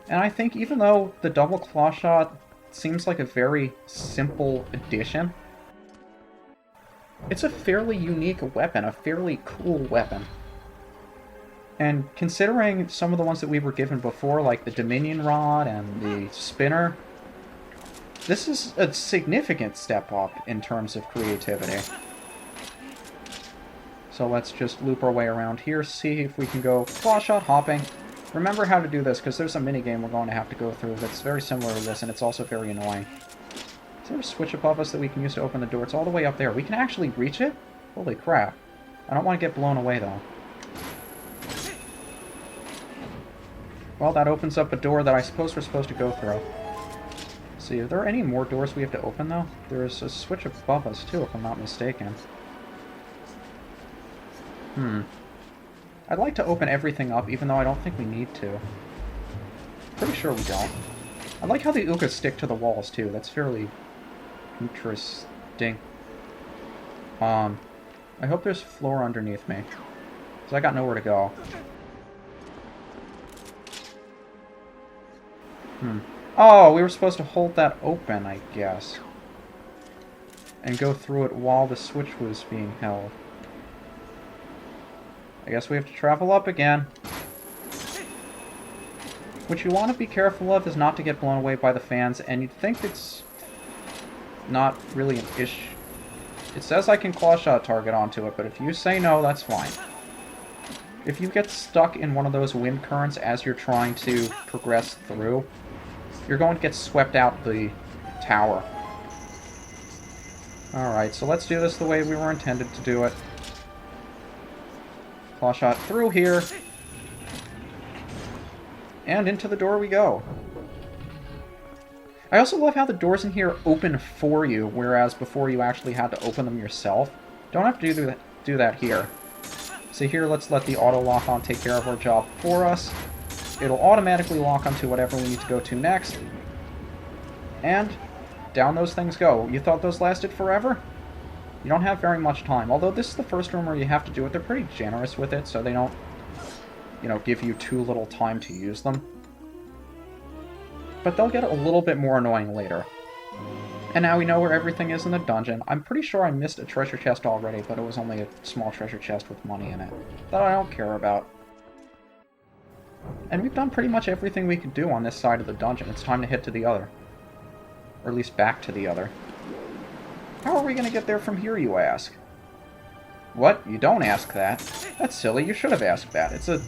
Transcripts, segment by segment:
And I think even though the double claw shot seems like a very simple addition, it's a fairly unique weapon, a fairly cool weapon. And considering some of the ones that we were given before, like the Dominion Rod and the Spinner, this is a significant step up in terms of creativity. So let's just loop our way around here, see if we can go claw shot hopping. Remember how to do this, because there's a minigame we're going to have to go through that's very similar to this, and it's also very annoying. Is there a switch above us that we can use to open the door? It's all the way up there. We can actually reach it? Holy crap. I don't want to get blown away, though. Well, that opens up a door that I suppose we're supposed to go through. Let's see, are there any more doors we have to open, though? There's a switch above us, too, if I'm not mistaken. I'd like to open everything up, even though I don't think we need to. Pretty sure we don't. I like how the Ukas stick to the walls, too. That's fairly interesting. I hope there's floor underneath me, because I got nowhere to go. Oh, we were supposed to hold that open, I guess. And go through it while the switch was being held. I guess we have to travel up again. What you want to be careful of is not to get blown away by the fans, and you'd think it's not really an issue. It says I can clawshot target onto it, but if you say no, that's fine. If you get stuck in one of those wind currents as you're trying to progress through, you're going to get swept out the tower. Alright, so let's do this the way we were intended to do it. Claw shot through here. And into the door we go. I also love how the doors in here open for you, whereas before you actually had to open them yourself. Don't have to do that here. So here, let's let the auto lock-on take care of our job for us. It'll automatically lock onto whatever we need to go to next. And down those things go. You thought those lasted forever? You don't have very much time. Although this is the first room where you have to do it, they're pretty generous with it, so they don't, you know, give you too little time to use them. But they'll get a little bit more annoying later. And now we know where everything is in the dungeon. I'm pretty sure I missed a treasure chest already, but it was only a small treasure chest with money in it that I don't care about. And we've done pretty much everything we could do on this side of the dungeon. It's time to head to the other. Or at least back to the other. How are we going to get there from here, you ask? What? You don't ask that? That's silly. You should have asked that. It's a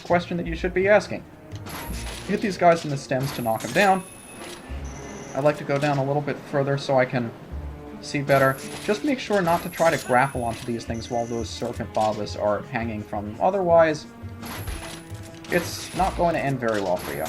question that you should be asking. Hit these guys in the stems to knock them down. I'd like to go down a little bit further so I can see better. Just make sure not to try to grapple onto these things while those serpent babas are hanging from them. Otherwise, it's not going to end very well for you.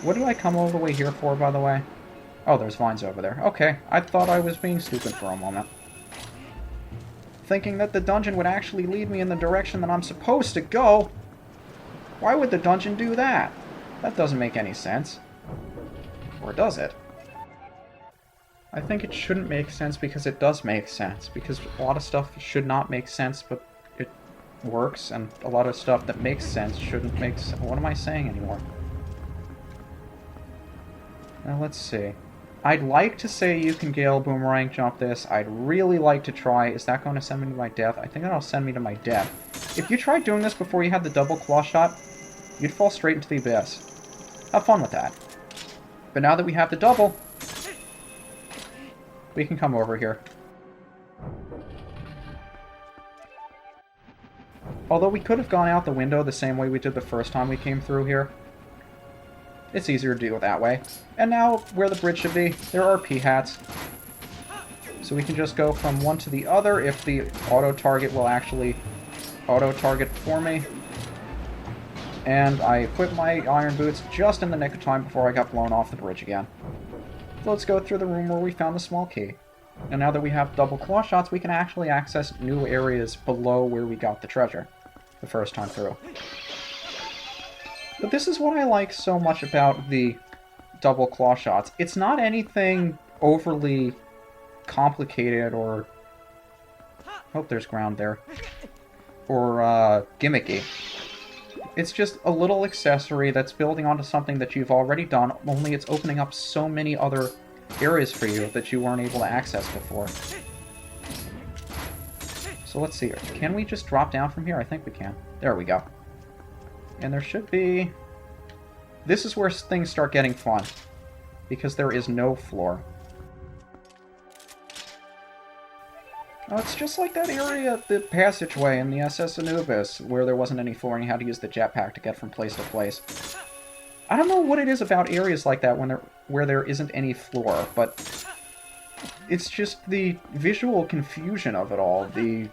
What did I come all the way here for, by the way? Oh, there's vines over there. Okay, I thought I was being stupid for a moment. Thinking that the dungeon would actually lead me in the direction that I'm supposed to go. Why would the dungeon do that? That doesn't make any sense. Or does it? I think it shouldn't make sense because it does make sense. Because a lot of stuff should not make sense, but it works. And a lot of stuff that makes sense shouldn't make sense. What am I saying anymore? Now, let's see. I'd like to say you can Gale Boomerang jump this. I'd really like to try. Is that going to send me to my death? I think that'll send me to my death. If you tried doing this before you had the double claw shot, you'd fall straight into the abyss. Have fun with that. But now that we have the double, we can come over here. Although we could have gone out the window the same way we did the first time we came through here. It's easier to do it that way. And now, where the bridge should be, there are P-hats. So we can just go from one to the other if the auto-target will actually auto-target for me. And I equipped my iron boots just in the nick of time before I got blown off the bridge again. So let's go through the room where we found the small key. And now that we have double claw shots, we can actually access new areas below where we got the treasure the first time through. But this is what I like so much about the double claw shots. It's not anything overly complicated or... Oh, there's ground there. Or, gimmicky. It's just a little accessory that's building onto something that you've already done, only it's opening up so many other areas for you that you weren't able to access before. So let's see here. Can we just drop down from here? I think we can. There we go. And there should be... This is where things start getting fun, because there is no floor. Oh, it's just like that area, the passageway in the SS Anubis, where there wasn't any floor and you had to use the jetpack to get from place to place. I don't know what it is about areas like that where there isn't any floor, but it's just the visual confusion of it all, the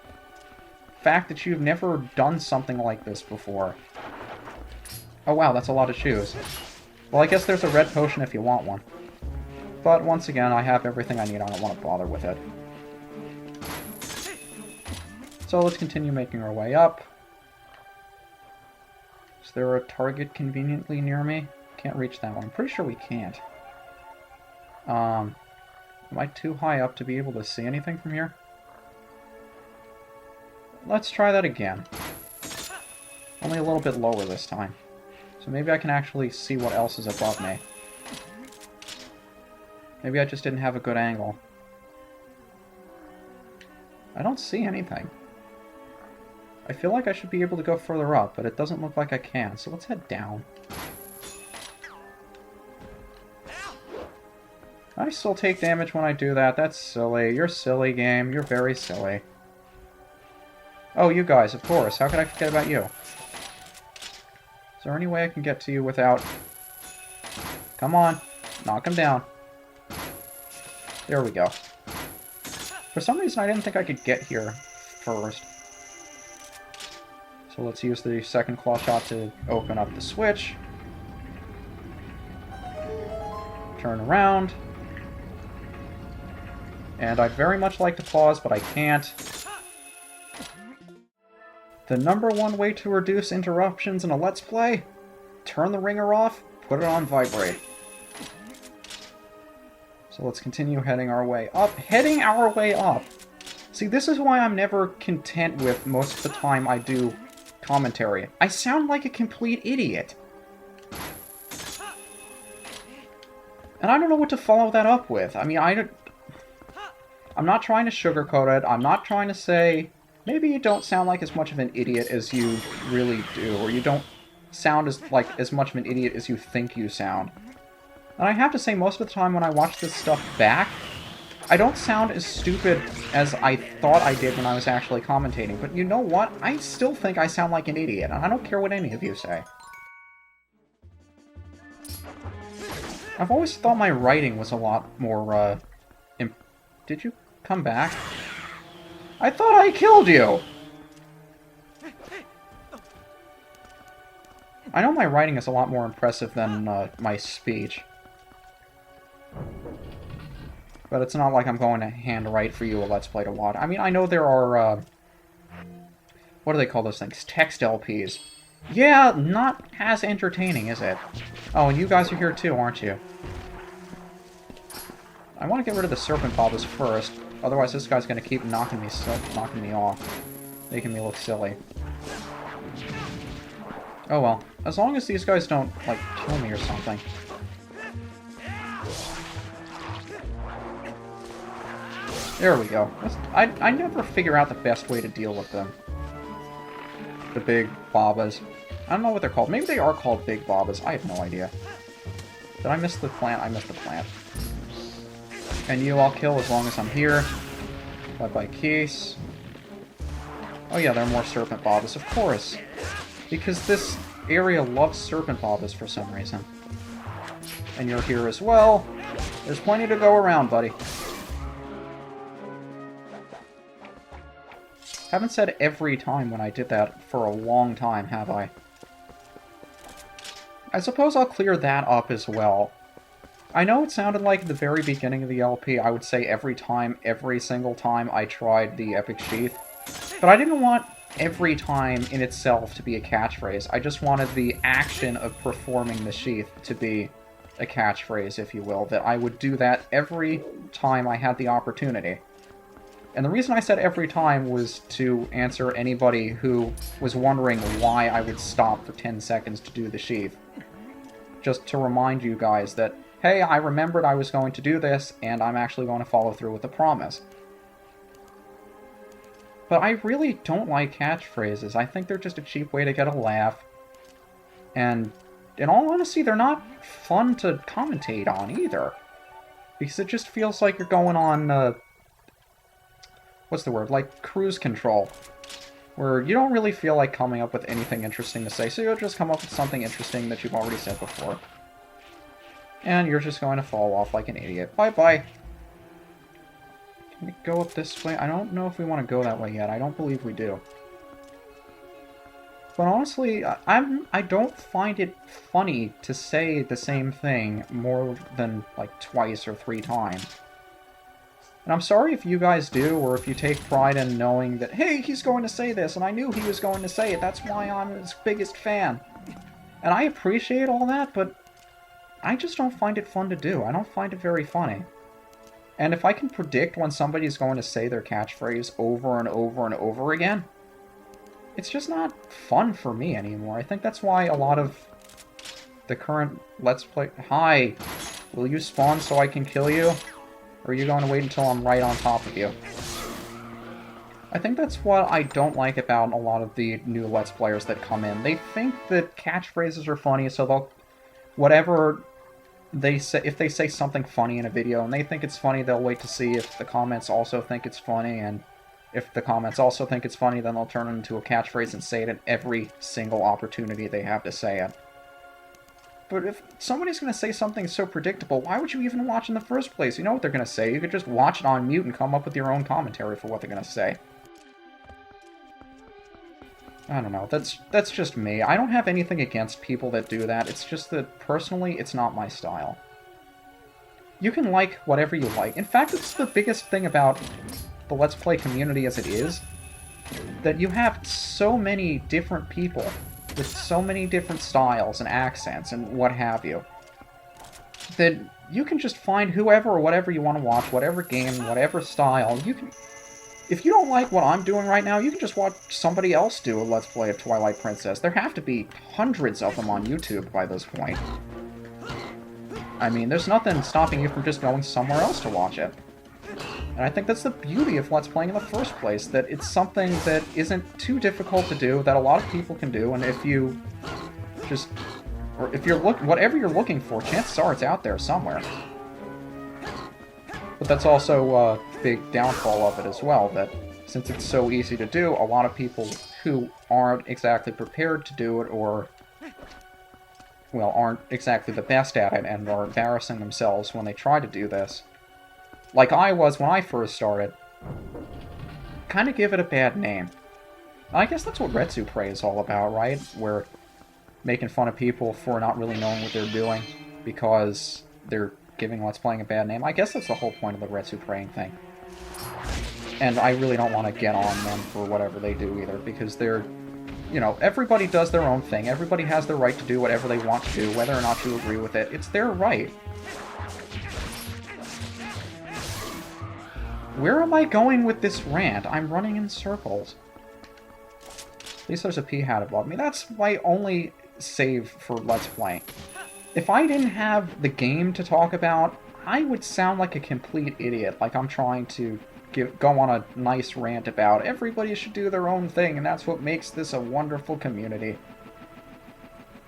fact that you've never done something like this before. Oh wow, that's a lot of shoes. Well, I guess there's a red potion if you want one. But once again, I have everything I need, I don't want to bother with it. So let's continue making our way up. Is there a target conveniently near me? Can't reach that one. I'm pretty sure we can't. Am I too high up to be able to see anything from here? Let's try that again. Only a little bit lower this time. So maybe I can actually see what else is above me. Maybe I just didn't have a good angle. I don't see anything. I feel like I should be able to go further up, but it doesn't look like I can, so let's head down. I still take damage when I do that. That's silly. You're silly, game. You're very silly. Oh, you guys, of course. How could I forget about you? Is there any way I can get to you without... Come on. Knock him down. There we go. For some reason, I didn't think I could get here first. So let's use the second clawshot to open up the switch. Turn around. And I'd very much like to pause, but I can't. The #1 way to reduce interruptions in a Let's Play? Turn the ringer off, put it on vibrate. So let's continue heading our way up. Heading our way up! See, this is why I'm never content with most of the time I do commentary. I sound like a complete idiot. And I don't know what to follow that up with. I mean, I'm not trying to sugarcoat it. I'm not trying to say, maybe you don't sound like as much of an idiot as you really do, or you don't sound as much of an idiot as you think you sound. And I have to say, most of the time when I watch this stuff back, I don't sound as stupid as I thought I did when I was actually commentating, but you know what? I still think I sound like an idiot, and I don't care what any of you say. I've always thought my writing was a lot more, Did you come back? I thought I killed you! I know my writing is a lot more impressive than, my speech. But it's not like I'm going to hand-write for you a Let's Play to watch. I mean, I know there are, what do they call those things? Text LPs. Yeah, not as entertaining, is it? Oh, and you guys are here too, aren't you? I want to get rid of the serpent bobbers first. Otherwise, this guy's going to keep knocking me off. Making me look silly. Oh well. As long as these guys don't, like, kill me or something. There we go. I never figure out the best way to deal with them. The big bobbas. I don't know what they're called. Maybe they are called big bobbas. I have no idea. Did I miss the plant? I missed the plant. And you I'll kill as long as I'm here. Bye-bye, Case. Oh yeah, there are more serpent bobbas, of course. Because this area loves serpent bobbas for some reason. And you're here as well. There's plenty to go around, buddy. Haven't said every time when I did that for a long time, have I? I suppose I'll clear that up as well. I know it sounded like at the very beginning of the LP I would say every single time I tried the Epic Sheath, but I didn't want every time in itself to be a catchphrase. I just wanted the action of performing the sheath to be a catchphrase, if you will, that I would do that every time I had the opportunity. And the reason I said every time was to answer anybody who was wondering why I would stop for 10 seconds to do the sheath. Just to remind you guys that, hey, I remembered I was going to do this, and I'm actually going to follow through with the promise. But I really don't like catchphrases. I think they're just a cheap way to get a laugh. And in all honesty, they're not fun to commentate on either. Because it just feels like you're going on, what's the word? Like cruise control. Where you don't really feel like coming up with anything interesting to say, so you'll just come up with something interesting that you've already said before. And you're just going to fall off like an idiot. Bye-bye. Can we go up this way? I don't know if we want to go that way yet. I don't believe we do. But honestly, I don't find it funny to say the same thing more than, like, twice or 3 times. And I'm sorry if you guys do, or if you take pride in knowing that, hey, he's going to say this, and I knew he was going to say it, that's why I'm his biggest fan. And I appreciate all that, but I just don't find it fun to do. I don't find it very funny. And if I can predict when somebody's going to say their catchphrase over and over and over again, it's just not fun for me anymore. I think that's why a lot of the current Let's Play... Hi! Will you spawn so I can kill you? Or are you going to wait until I'm right on top of you? I think that's what I don't like about a lot of the new Let's Players that come in. They think that catchphrases are funny, so they'll... Whatever they say... If they say something funny in a video and they think it's funny, they'll wait to see if the comments also think it's funny, and if the comments also think it's funny, then they'll turn it into a catchphrase and say it at every single opportunity they have to say it. But if somebody's going to say something so predictable, why would you even watch in the first place? You know what they're going to say. You could just watch it on mute and come up with your own commentary for what they're going to say. I don't know. That's just me. I don't have anything against people that do that. It's just that, personally, it's not my style. You can like whatever you like. In fact, it's the biggest thing about the Let's Play community as it is, that you have so many different people with so many different styles and accents and what have you, that you can just find whoever or whatever you want to watch, whatever game, whatever style. You can, if you don't like what I'm doing right now, you can just watch somebody else do a Let's Play of Twilight Princess. There have to be hundreds of them on YouTube by this point. I mean, there's nothing stopping you from just going somewhere else to watch it. And I think that's the beauty of Let's Playing in the first place, that it's something that isn't too difficult to do, that a lot of people can do, and if you just... or if you're whatever you're looking for, chances are it's out there somewhere. But that's also a big downfall of it as well, that since it's so easy to do, a lot of people who aren't exactly prepared to do it, or, well, aren't exactly the best at it, and are embarrassing themselves when they try to do this, like I was when I first started, kind of give it a bad name. I guess that's what Retsu is all about, right? We're making fun of people for not really knowing what they're doing because they're giving Let's Playing a bad name. I guess that's the whole point of the Retsu thing. And I really don't want to get on them for whatever they do either, because they're, you know, everybody does their own thing. Everybody has the right to do whatever they want to do, whether or not you agree with it. It's their right. Where am I going with this rant? I'm running in circles. At least there's a P-hat above me. That's my only save for Let's Play. If I didn't have the game to talk about, I would sound like a complete idiot, like I'm trying to go on a nice rant about everybody should do their own thing, and that's what makes this a wonderful community.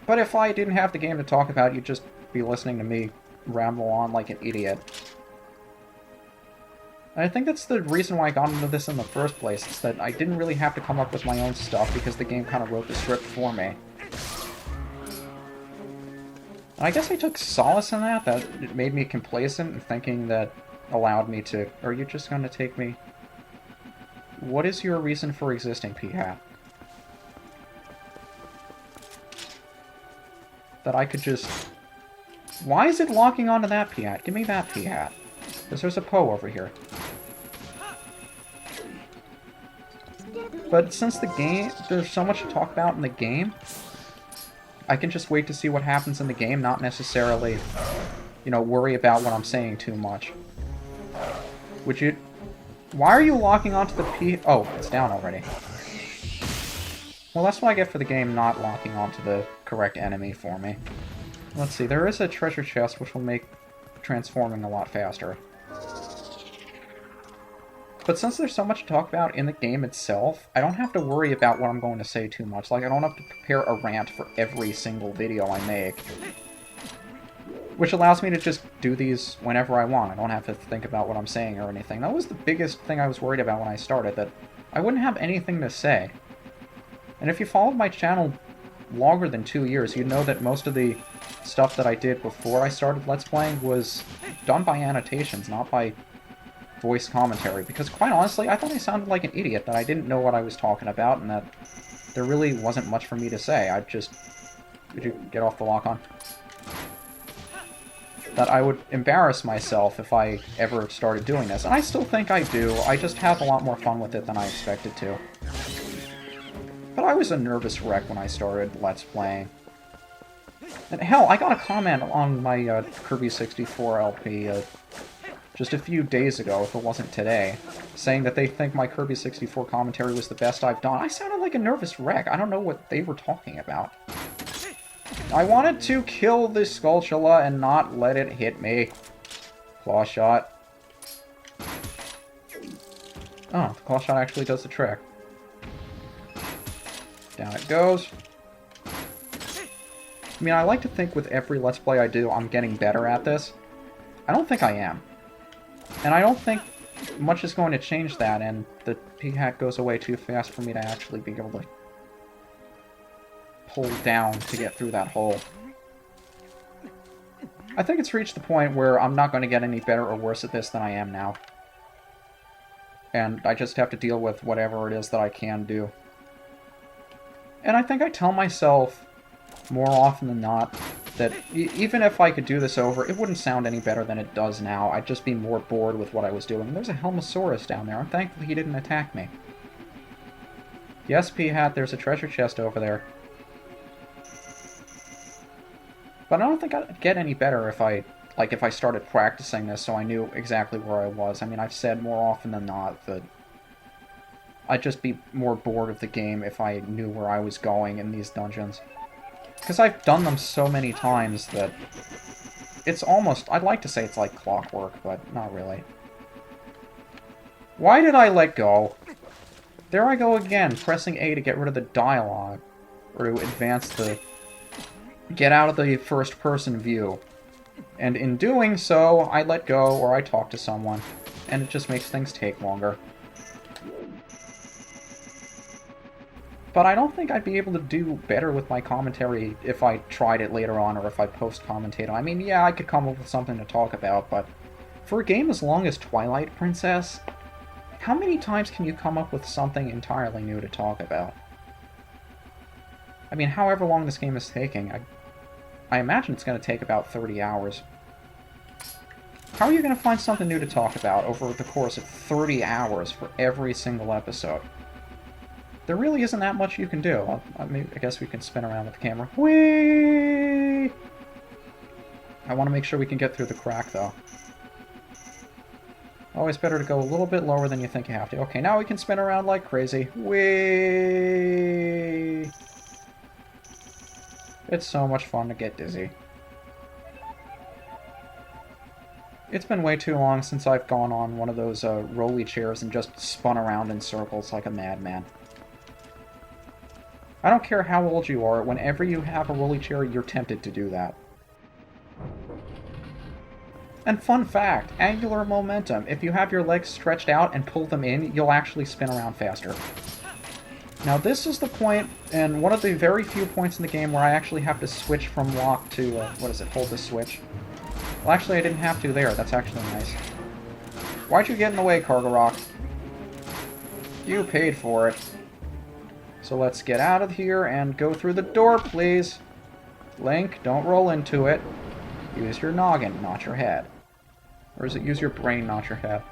But if I didn't have the game to talk about, you'd just be listening to me ramble on like an idiot. And I think that's the reason why I got into this in the first place, is that I didn't really have to come up with my own stuff because the game kind of wrote the script for me. And I guess I took solace in that it made me complacent and thinking that allowed me to... Are you just going to take me? What is your reason for existing, P-hat? That I could just... Why is it locking onto that P-hat? Give me that P-hat. Because there's a Poe over here. But since the game, there's so much to talk about in the game, I can just wait to see what happens in the game, not necessarily, you know, worry about what I'm saying too much. Would you Why are you locking onto the P... Oh, it's down already. Well, that's what I get for the game not locking onto the correct enemy for me. Let's see, there is a treasure chest which will make transforming a lot faster. But since there's so much to talk about in the game itself, I don't have to worry about what I'm going to say too much. Like, I don't have to prepare a rant for every single video I make. Which allows me to just do these whenever I want. I don't have to think about what I'm saying or anything. That was the biggest thing I was worried about when I started, that I wouldn't have anything to say. And if you followed my channel longer than 2 years, you'd know that most of the stuff that I did before I started Let's Playing was done by annotations, not by voice commentary, because quite honestly, I thought I sounded like an idiot, that I didn't know what I was talking about, and that there really wasn't much for me to say. I'd just... Did you get off the lock-on? That I would embarrass myself if I ever started doing this, and I still think I do. I just have a lot more fun with it than I expected to. But I was a nervous wreck when I started Let's Playing. And hell, I got a comment on my Kirby 64 LP just a few days ago, if it wasn't today, saying that they think my Kirby 64 commentary was the best I've done. I sounded like a nervous wreck. I don't know what they were talking about. I wanted to kill the Skulltula and not let it hit me. Claw shot. Oh, the claw shot actually does the trick. Down it goes. I mean, I like to think with every Let's Play I do, I'm getting better at this. I don't think I am. And I don't think much is going to change that, and the P-hat goes away too fast for me to actually be able to pull down to get through that hole. I think it's reached the point where I'm not going to get any better or worse at this than I am now. And I just have to deal with whatever it is that I can do. And I think I tell myself more often than not that even if I could do this over, it wouldn't sound any better than it does now. I'd just be more bored with what I was doing. There's a Helmosaurus down there. I'm thankful he didn't attack me. Yes, P-hat, there's a treasure chest over there. But I don't think I'd get any better if I started practicing this so I knew exactly where I was. I mean, I've said more often than not that I'd just be more bored of the game if I knew where I was going in these dungeons. Because I've done them so many times that it's almost... I'd like to say it's like clockwork, but not really. Why did I let go? There I go again, pressing A to get rid of the dialogue. Or to advance the... Get out of the first-person view. And in doing so, I let go, or I talk to someone. And it just makes things take longer. But I don't think I'd be able to do better with my commentary if I tried it later on, or if I post-commentate. I mean, yeah, I could come up with something to talk about, but for a game as long as Twilight Princess, how many times can you come up with something entirely new to talk about? I mean, however long this game is taking, I imagine it's going to take about 30 hours. How are you going to find something new to talk about over the course of 30 hours for every single episode? There really isn't that much you can do. I guess we can spin around with the camera. Whee! I want to make sure we can get through the crack, though. Always better to go a little bit lower than you think you have to. Okay, now we can spin around like crazy. Whee! It's so much fun to get dizzy. It's been way too long since I've gone on one of those rolly chairs and just spun around in circles like a madman. I don't care how old you are, whenever you have a rolly chair, you're tempted to do that. And fun fact, angular momentum. If you have your legs stretched out and pull them in, you'll actually spin around faster. Now this is the point, and one of the very few points in the game where I actually have to switch from lock to, what is it, hold the switch. Well, actually I didn't have to there, that's actually nice. Why'd you get in the way, Cargo Rock? You paid for it. So let's get out of here and go through the door, please. Link, don't roll into it. Use your noggin, not your head. Or is it use your brain, not your head?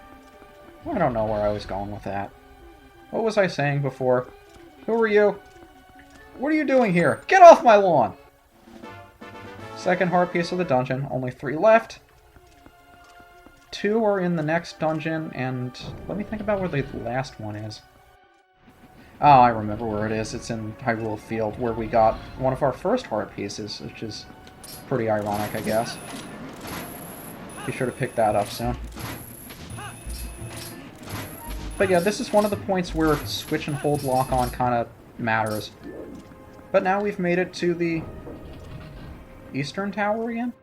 I don't know where I was going with that. What was I saying before? Who are you? What are you doing here? Get off my lawn! Second heart piece of the dungeon. Only 3 left. 2 2 are in the next dungeon, and let me think about where the last one is. Oh, I remember where it is. It's in Hyrule Field, where we got one of our first heart pieces, which is pretty ironic, I guess. Be sure to pick that up soon. But yeah, this is one of the points where switch and hold lock-on kind of matters. But now we've made it to the Eastern Tower again?